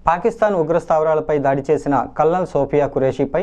పాకిస్తాన్ ఉగ్రస్థావరాలపై దాడి చేసిన colonel Sophia ఖురేషీపై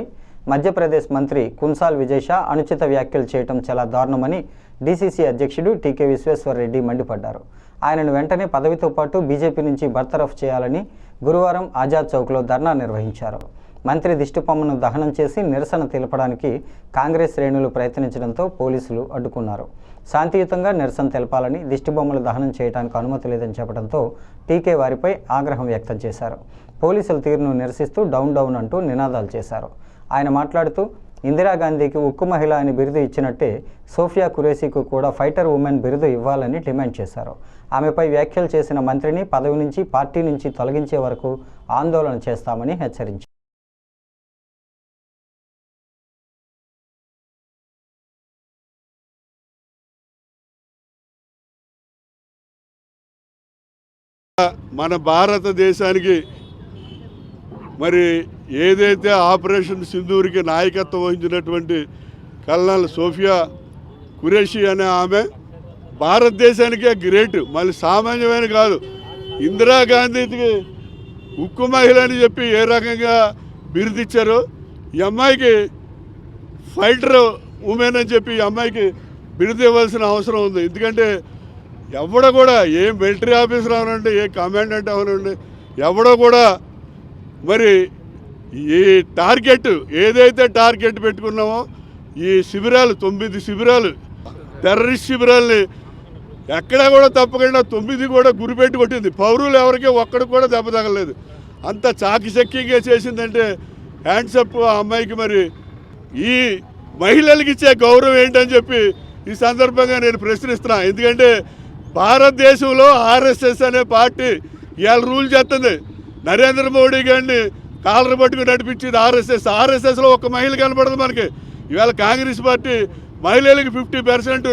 Madhya Pradesh మంత్రి కున్సాల్ విజయ్ షా అనుచిత వ్యాఖ్యలు చేయడం చాలా దారుణమని డీసీసీ అధ్యక్షుడు టీకే విశ్వేశ్వర్ రెడ్డి మండిపడ్డారు. ఆయనను వెంటనే పదవితో పాటు బీజేపీ నుంచి బర్తరఫ్ చేయాలని గురువారం ఆజాద్ చౌక్లో ధర్నా నిర్వహించారు. మంత్రి దిష్టిబొమ్మను దహనం చేసి నిరసన తెలపడానికి కాంగ్రెస్ శ్రేణులు ప్రయత్నించడంతో పోలీసులు అడ్డుకున్నారు. శాంతియుతంగా నిరసన తెలపాలని, దిష్టిబొమ్మలు దహనం చేయడానికి అనుమతి లేదని చెప్పడంతో టీకే వారిపై ఆగ్రహం వ్యక్తం చేశారు. పోలీసుల తీరును నిరసిస్తూ డౌన్ డౌన్ అంటూ నినాదాలు చేశారు. ఆయన మాట్లాడుతూ ఇందిరాగాంధీకి ఉక్కు మహిళ అని బిరుదు ఇచ్చినట్టే సోఫియా ఖురేషీకు కూడా ఫైటర్ ఉమెన్ బిరుదు ఇవ్వాలని డిమాండ్ చేశారు. ఆమెపై వ్యాఖ్యలు చేసిన మంత్రిని పదవి నుంచి, పార్టీ నుంచి తొలగించే వరకు ఆందోళన చేస్తామని హెచ్చరించారు. మన భారతదేశానికి మరి ఏదైతే ఆపరేషన్ సింధూర్కి నాయకత్వం వహించినటువంటి కల్నల్ సోఫియా ఖురేషీ అనే ఆమె భారతదేశానికే గ్రేట్, మళ్ళీ సామాన్యమైన కాదు. ఇందిరాగాంధీకి ఉక్కు మహిళ అని చెప్పి ఏ రకంగా బిరుదిచ్చారో ఈ అమ్మాయికి ఫైటర్ ఉమెన్ అని చెప్పి ఈ అమ్మాయికి బిరుదు ఇవ్వాల్సిన అవసరం ఉంది. ఎందుకంటే ఎవడో కూడా ఏ మిలిటరీ ఆఫీసర్ అవనండి, ఏ కమాండెంట్ అవనండి, ఎవడో కూడా మరి ఈ టార్గెట్ ఏదైతే టార్గెట్ పెట్టుకున్నామో ఈ శిబిరాలు 9 శిబిరాలు టెర్రరిస్ట్ శిబిరాలని ఎక్కడా కూడా తప్పకుండా 9 కూడా గురిపెట్టి కొట్టింది. పౌరులు ఎవరికి ఒక్కడికి కూడా దెబ్బ తగలేదు. అంత చాకిచక్యంగా చేసిందంటే హ్యాండ్స్ అప్ ఆ అమ్మాయికి. మరి ఈ మహిళలకు ఇచ్చే గౌరవం ఏంటని చెప్పి ఈ సందర్భంగా నేను ప్రశ్నిస్తున్నా. ఎందుకంటే భారతదేశంలో ఆర్ఎస్ఎస్ అనే పార్టీ ఇవాళ రూల్ చేస్తుంది. నరేంద్ర మోడీ గారిని కాలర్ పట్టుకుని నడిపించింది ఆర్ఎస్ఎస్లో ఒక మహిళ కనపడదు మనకి. ఇవాళ కాంగ్రెస్ పార్టీ మహిళలకు 50%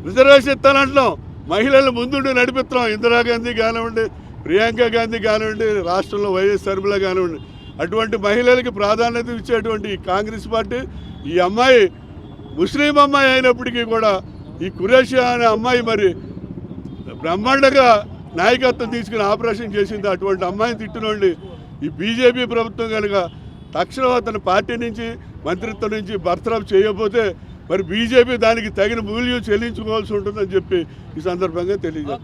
రిజర్వేషన్ ఇస్తానంటున్నాం. మహిళలు ముందుండి నడిపిస్తున్నాం. ఇందిరాగాంధీ కానివ్వండి, ప్రియాంక గాంధీ కానివ్వండి, రాష్ట్రంలో వైఎస్ షర్మిల కానివ్వండి, అటువంటి మహిళలకి ప్రాధాన్యత ఇచ్చేటువంటి ఈ కాంగ్రెస్ పార్టీ ఈ అమ్మాయి ముస్లిం అమ్మాయి అయినప్పటికీ కూడా ఈ ఖురేషీ అనే అమ్మాయి మరి బ్రహ్మాండంగా నాయకత్వం తీసుకుని ఆపరేషన్ చేసింది. అటువంటి అమ్మాయిని తిట్టినోండి ఈ బీజేపీ ప్రభుత్వం కనుక తక్షణం అతని పార్టీ నుంచి, మంత్రిత్వం నుంచి బర్తరఫ్ చేయకపోతే మరి బీజేపీ దానికి తగిన మూల్యం చెల్లించుకోవాల్సి ఉంటుందని చెప్పి ఈ సందర్భంగా తెలియజేస్తాను.